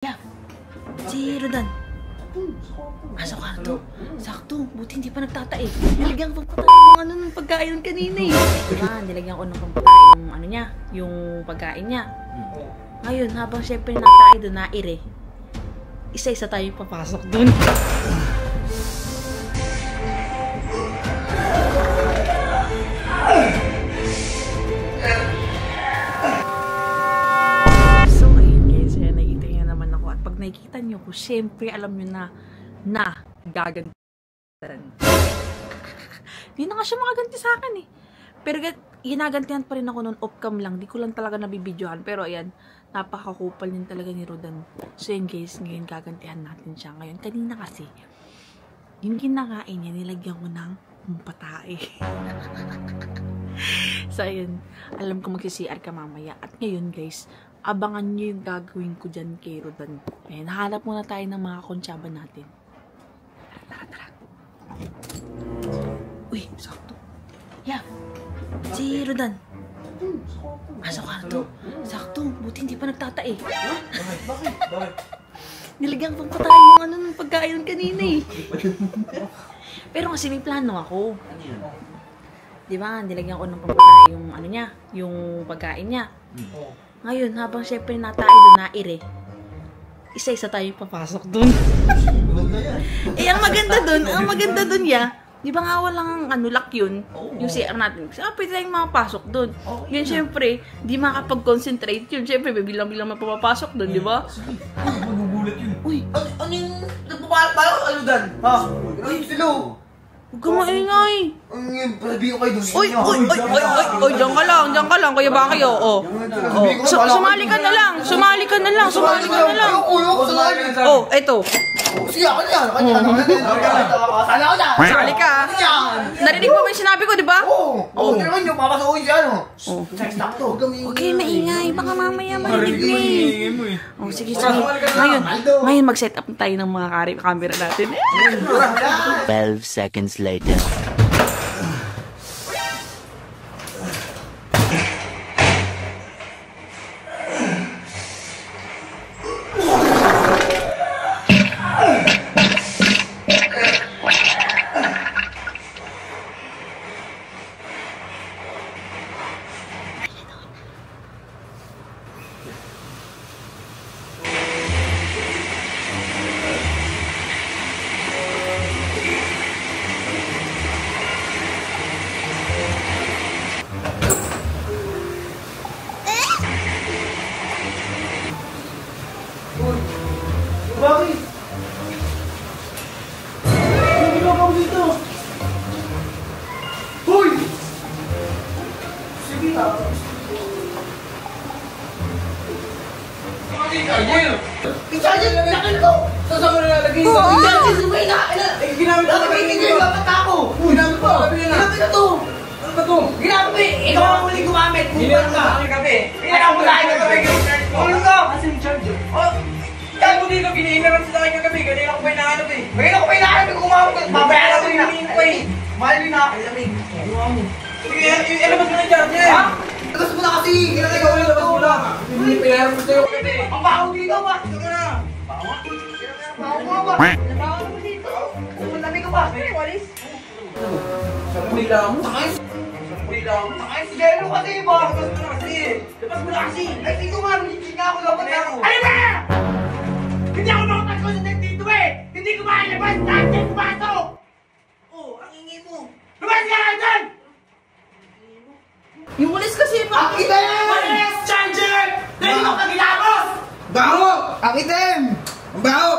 Yeah. Si Rodan. Nasa kwarto. Sakto. Buti hindi pa nagtatae. Nilagyan ko pa tayo ng pagkain kanina eh. Diba? Nilagyan ko ng pampatay yung ano niya. Yung pagkain niya. Ngayon, habang syempre natae doon, naire. Isa-isa tayo papasok doon. Nakikita nyo ko, syempre alam nyo na gagantihan. Hindi na nga siya makaganti sa akin eh. Pero ginagantihan pa rin ako noon off-cam lang. Di ko lang talaga nabibidyohan. Pero ayan, napakakupal din talaga ni Rodan. So yun guys, ngayon gagantihan natin siya. Ngayon, kanina kasi, yung kinakain niya, nilagyan ko ng patae. So ayun, alam ko magsi-CR ka mamaya. At ngayon guys, abangan nyo yung gagawin ko dyan kay Rodan. Ayan, nahanap muna tayo ng mga konsyaba natin. Tara. Uy, sakto. Yeah. Si Rodan. Nasa kwarto. Sakto. Buti hindi pa nagtatae. Bakit? Nilagyan ko pa tayo ng pagkain kanina eh. Pero kasi may plano ako. Diba? Nilagyan ko ng pampatay yung ano niya. Yung pagkain niya. Ngayon, habang syempre natae doon, naire. Isa-isa tayo papasok doon. Eh, ang maganda doon ya. Di ba nga walang lock yun? Yung CR natin. So, pwede tayong makapasok doon. Yun, syempre, di makapag-concentrate yun. Syempre, bilang-bilang mapapasok doon, di ba? Magugulat yun. Uy! Ano yung nagpapalak ka Rodan? Ha? Ay, silo! Huwag ka maingay! Ang yung palabihin ko kayo doon. Uy! Diyan ka lang. Kaya ba kayo? Sumali ka na lang. Oh, eto. Sige, ako na yan. Sala ko na. Sali ka. Narinig mo ba yung sinabi ko, di ba? Oo. Hindi naman yung papasukin siya, ano? Sex talk to. Okay, maingay. Baka mamaya marinig eh. Oh, sige. Ngayon mag-set up tayo ng mga camera natin. 12 seconds later. Bakit? Ano ginagawa mo dito? Hoy! Sige na. Charger! Lakin ko! Saan mo nalalagay ito? Charger! Sumay na! Ginamit ko! Ginamit ako! Ginamit ko! Ginamit na to! Ano ba to? Ginamit ko eh! Ikaw ang muling gumamit! Ginamit ka! Ginamit mo tayo ng gabi! Ano ka? Kasi yung charger. Kaya mo dito, giniinaran sa akin kagabi. Ganyan ako pa hinahanap eh. Ganyan ako pa hinahanap eh. Kung kumawag ka, babayaran ko hinahanap ko eh. Mahal mo na. Alamig. Sige, ilabas mo na yung charger. Ha? Ilabas mo na kasi. Kailangan ikaw ilabas mo na. Hindi, pinayaran mo sa'yo kagabi. Ang baho dito ba? Ito ka na. Baho? Baho mo ba? Baho mo dito. Malamig ka ba? May walis. Sabi lang mo. Sakay. Sakay si Jello kasi ba? Labas mo na kasi. Labas mo na kasi. Ay, hindi ko nga. Hindi nga ako dapat ako. Ano ba? Hindi ako makapag-concentrate dito eh! Hindi ko makalabas! Lahat yan pumasok! Oh, ang ingay mo! Lumabas ka lang dyan! Yung walis kasi Ang itim! Walis! Charger! Dahil mo kagilapos! Baho! Ang itim! Ang baho!